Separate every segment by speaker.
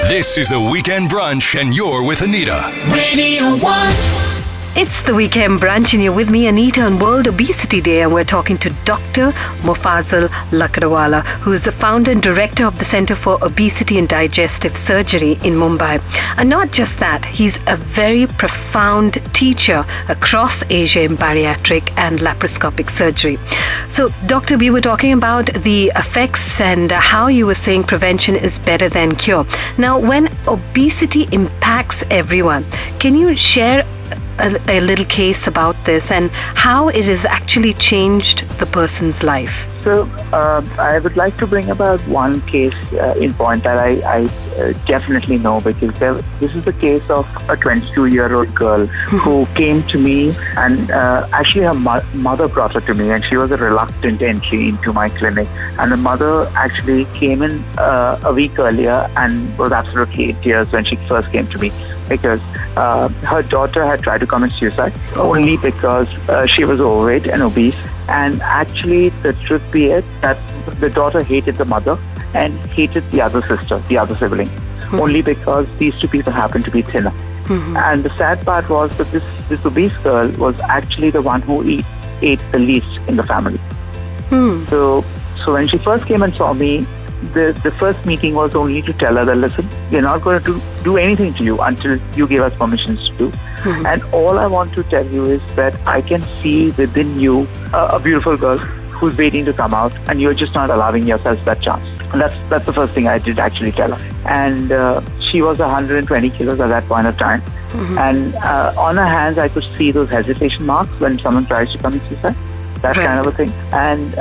Speaker 1: This is the Weekend Brunch, and you're with Anita.
Speaker 2: Radio 1.
Speaker 3: It's the Weekend Brunch and you're with me, Anita, on World Obesity Day, and we're talking to Dr. Muffi Lakdawala, who is the founder and director of the Center for Obesity and Digestive Surgery in Mumbai. And not just that, he's a very profound teacher across Asia in bariatric and laparoscopic surgery. So, Doctor, we were talking about the effects and how you were saying prevention is better than cure. Now, when obesity impacts everyone, can you share a little case about this and how it has actually changed the person's life?
Speaker 4: So I would like to bring about one case in point that I definitely know, because this is the case of a 22-year-old girl who came to me, and actually her mother brought her to me, and she was a reluctant entry into my clinic. And the mother actually came in a week earlier and was absolutely in tears when she first came to me, because her daughter had tried to commit suicide only because she was overweight and obese. And actually, the truth be it, that the daughter hated the mother and hated the other sister, the other sibling, only because these two people happened to be thinner. And the sad part was that this obese girl was actually the one who ate the least in the family. So when she first came and saw me, the first meeting was only to tell her that, listen, we're not going to do anything to you until you give us permissions to do. And all I want to tell you is that I can see within you a beautiful girl who's waiting to come out, and you're just not allowing yourself that chance. And that's the first thing I did actually tell her. And she was 120 kilos at that point of time. And on her hands, I could see those hesitation marks when someone tries to commit suicide. That kind of a thing. And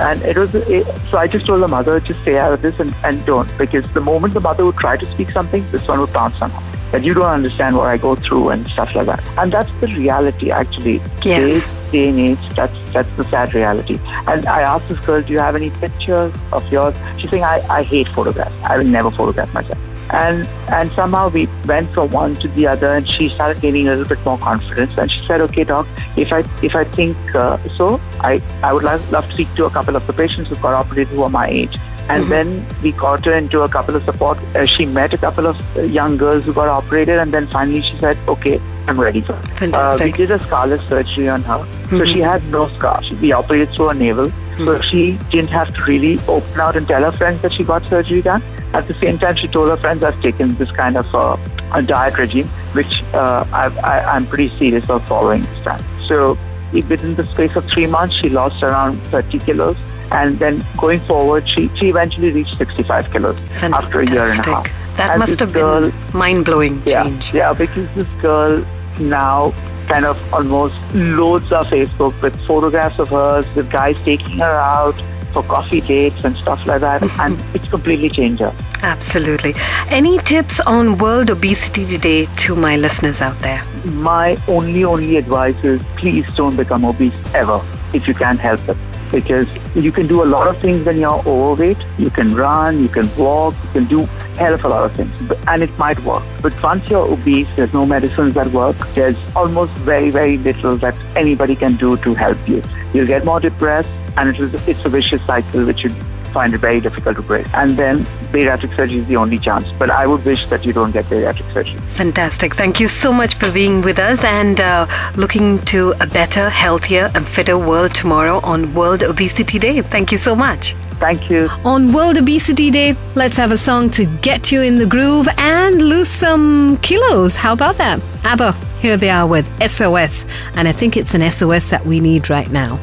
Speaker 4: so I just told the mother, just stay out of this and don't, because the moment the mother would try to speak something, this one would pounce on her. That you don't understand what I go through and stuff like that. And that's the reality, actually.
Speaker 3: Yes.
Speaker 4: Day and age, that's the sad reality. And I asked this girl, do you have any pictures of yours? She's saying, I hate photographs. I will never photograph myself. And somehow we went from one to the other, and she started gaining a little bit more confidence. And she said, okay, doc, if I think so, I would love to speak to a couple of the patients who got operated who are my age. And then we got her into a couple of support. She met a couple of young girls who got operated, and then finally she said, okay, I'm ready for it.
Speaker 3: Fantastic.
Speaker 4: We did a scarless surgery on her. So she had no scar. We operated through her navel. So she didn't have to really open out and tell her friends that she got surgery done. At the same time, she told her friends, I've taken this kind of a diet regime, which I'm pretty serious about following this time. So within the space of 3 months, she lost around 30 kilos. And then going forward, she eventually reached 65 kilos after a year and a half.
Speaker 3: That must have been mind-blowing change.
Speaker 4: Yeah, because this girl now kind of almost loads our Facebook with photographs of hers, with guys taking her out for coffee dates and stuff like that. And it's completely changed her.
Speaker 3: Absolutely. Any tips on World Obesity Day to my listeners out there?
Speaker 4: My only advice is, please don't become obese ever if you can't help it. Because you can do a lot of things when you're overweight. You can run, you can walk, you can do hell of a lot of things. And it might work. But once you're obese, there's no medicines that work. There's almost very, very little that anybody can do to help you. You'll get more depressed, and it's a vicious cycle which you find it very difficult to break. And then bariatric surgery is the only chance. But I would wish that you don't get bariatric surgery.
Speaker 3: Fantastic. Thank you so much for being with us, and looking to a better, healthier and fitter world tomorrow on World Obesity Day. Thank you so much.
Speaker 4: Thank you.
Speaker 3: On World Obesity Day, let's have a song to get you in the groove and lose some kilos. How about that? ABBA, here they are with SOS. And I think it's an SOS that we need right now.